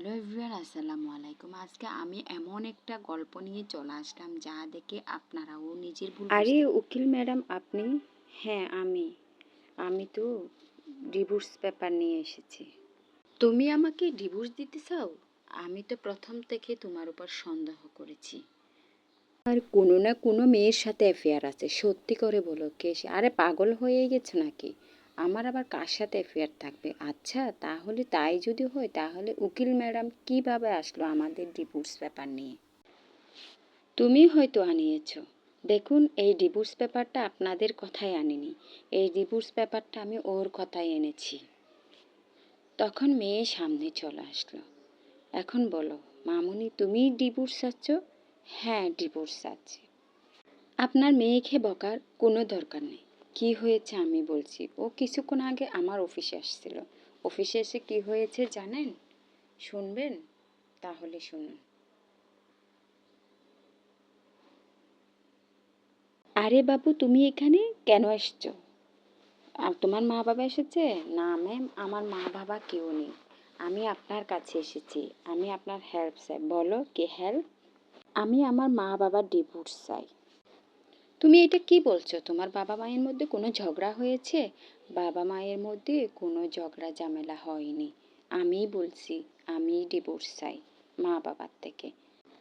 Hello everyone, আসসালামু আলাইকুম। আজকে আমি এমন একটা গল্প নিয়ে চলে আসলাম যা দেখে আপনারাও নিজের ভুল আরে বুঝতে। উকিল ম্যাডাম আপনি? হ্যাঁ আমি তো ডিভোর্স পেপার নিয়ে এসেছি। তুমি আমাকে ডিভোর্স দিতে চাও? আমি তো প্রথম থেকে তোমার উপর সন্দেহ করেছি। আর কোনো না কোনো মেয়ের সাথে অ্যাফেয়ার আছে, সত্যি করে বলো কে সে? আরে পাগল হয়ে গেছো নাকি? আমার আবার কার সাথে অ্যাফেয়ার থাকবে? আচ্ছা তাহলে তাই যদি হয় তাহলে উকিল ম্যাডাম কিভাবে আসলো আমাদের ডিভোর্স পেপার নিয়ে? তুমি হয়তো আনিয়েছো। দেখুন, এই ডিভোর্স পেপারটা আপনাদের কথাই আনিনি, এই ডিভোর্স পেপারটা আমি ওর কথাই এনেছি। তখন মেয়ে সামনে চলে আসলো। এখন বলো মামুনি, তুমি ডিভোর্স চাচ্ছ? হ্যাঁ ডিভোর্স চাচ্ছি। আপনার মেয়েকে বকার কোনো দরকার নেই। কি হয়েছে আমি বলছি। ও কিছুক্ষণ আগে আমার অফিসে আসছিল। অফিসে এসে কি হয়েছে জানেন? শুনবেন? তাহলে শুনুন। আরে বাবু, তুমি এখানে কেন এসছো? আর তোমার মা বাবা এসেছে? না ম্যাম, আমার মা বাবা কেউ নেই। আমি আপনার কাছে এসেছি, আমি আপনার হেল্প চাই। বলো কি হেল্প? আমি আমার মা বাবার ডিভোর্স চাই। তুমি এটা কি বলছো? তোমার বাবা মায়ের মধ্যে কোনো ঝগড়া হয়েছে? বাবা মায়ের মধ্যে কোনো ঝগড়া ঝামেলা হয়নি। আমি বলছি আমি ডিভোর্স চাই মা বাবার থেকে।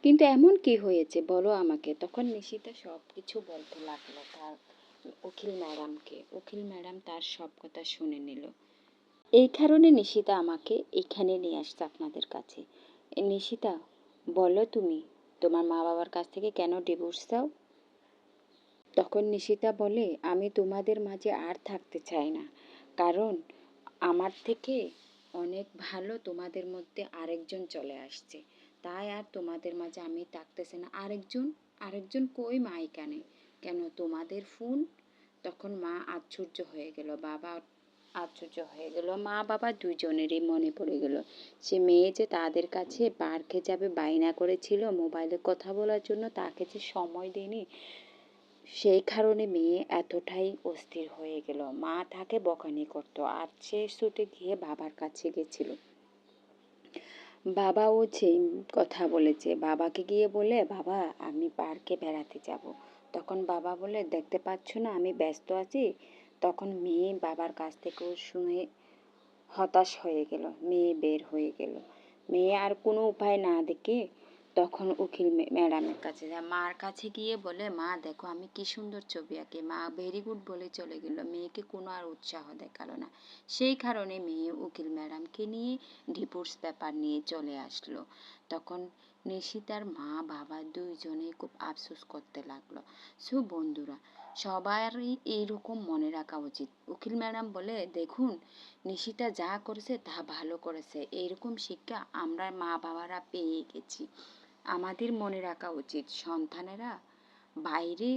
কিন্তু এমন কি হয়েছে বলো আমাকে। তখন নিশিতা সব কিছু বলতে লাগলো তার উকিল ম্যাডামকে। উকিল ম্যাডাম তার সব কথা শুনে নিল। এই কারণে নিশিতা আমাকে এখানে নিয়ে আসছে আপনাদের কাছে। নিশিতা, বলো তুমি তোমার মা বাবার কাছ থেকে কেন ডিভোর্স চাও? তখন নিশিতা বলে, আমি তোমাদের মাঝে আর থাকতে চাই না, কারণ আমার থেকে অনেক ভালো তোমাদের মধ্যে আরেকজন চলে আসছে, তাই আর তোমাদের মাঝে আমি থাকতেছি না। আরেকজন কই? মা এখানে কেন? তোমাদের ফোন। তখন মা আশ্চর্য হয়ে গেল, বাবা আশ্চর্য হয়ে গেল, মা বাবা দুজনেরই মনে পড়ে গেল সে মেয়ে যে তাদের কাছে পার্কে যাবে বায়না করেছিল মোবাইলে কথা বলার জন্য, তাকে যে সময় দেয়নি, সেই কারণে মেয়ে এতটাই অস্থির হয়ে গেল। মা তাকে বকানি করত আর সে ছুটে গিয়ে বাবার কাছে গেছিল। বাবাও সেই কথা বলেছে, বাবাকে গিয়ে বলে, বাবা আমি পার্কে বেড়াতে যাব। তখন বাবা বলে, দেখতে পাচ্ছ না আমি ব্যস্ত আছি। তখন মেয়ে বাবার কাছ থেকেও শুনে হতাশ হয়ে গেল, মেয়ে বের হয়ে গেল। মেয়ে আর কোনো উপায় না দেখে তখন উকিল ম্যাডামের কাছে যায়। মার কাছে গিয়ে বলে, মা দেখো আমি কি সুন্দর ছবি আঁকি। মা ভেরি গুড বলে চলে গেল, মেয়েকে কোনো আর উৎসাহ দেখালো না। সেই কারণে মেয়ে উকিল ম্যাডামকে নিয়ে ডিভোর্স পেপার নিয়ে চলে আসলো। তখন নিশিতার মা বাবা দুইজনে খুব আফসোস করতে লাগলো। সো বন্ধুরা, সবারই এইরকম মনে রাখা উচিত। উকিল ম্যাডাম বলে, দেখুন নিশিতা যা করেছে তা ভালো করেছে, এইরকম শিক্ষা আমরা মা বাবারা পেয়ে গেছি। আমাদের মনে রাখা উচিত সন্তানেরা বাইরে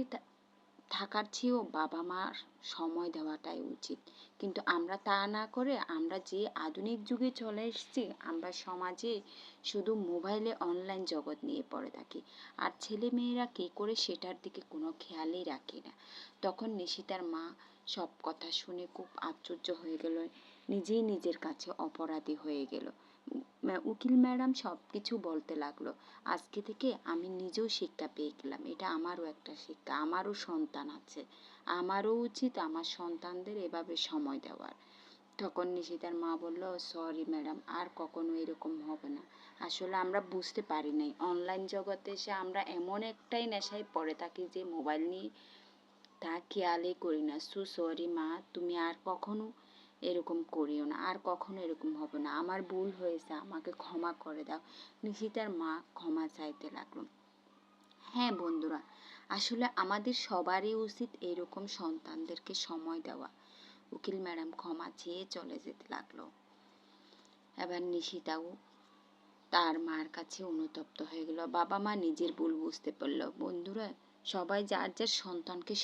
থাকার চেয়েও বাবা মার সময় দেওয়াটাই উচিত। কিন্তু আমরা তা না করে আমরা যে আধুনিক যুগে চলে এসেছি, আমরা সমাজে শুধু মোবাইলে অনলাইন জগৎ নিয়ে পড়ে থাকি, আর ছেলে মেয়েরা কী করে সেটার দিকে কোনো খেয়ালই রাখি না। তখন নিশিতার মা সব কথা শুনে খুব আশ্চর্য হয়ে গেল, নিজেই নিজের কাছে অপরাধী হয়ে গেল। উকিল ম্যাডাম সব কিছু বলতে লাগলো, আজকে থেকে আমি নিজেও শিক্ষা পেয়ে গেলাম, এটা আমারও একটা শিক্ষা, আমারও সন্তান আছে, আমারও উচিত আমার সন্তানদের এভাবে সময় দেওয়ার। তখন নিশিতার মা বলল, সরি ম্যাডাম, আর কখনো এরকম হবে না। আসলে আমরা বুঝতে পারি নাই, অনলাইন জগতে এসে আমরা এমন একটাই নেশায় পড়ে থাকি যে মোবাইল নিয়ে তা খেয়ালই করি না। সো সরি মা, তুমি আর কখনো এরকম করিও না, আর কখনো এরকম হবে না, আমার ভুল হয়েছে, আমাকে ক্ষমা করে দাও। নিশিতার মা ক্ষমা চাইতে লাগলো। হ্যাঁ বন্ধুরা, আসলে আমাদের সবারই উচিত এরকম সন্তানদেরকে সময় দেওয়া। উকিল ম্যাডাম ক্ষমা চেয়ে চলে যেতে লাগলো। এবার নিশিতাও তার মার কাছে অনুতপ্ত হয়ে গেল। বাবা মা নিজের ভুল বুঝতে পারলো। বন্ধুরা, সবাই যার যার সন্তানকে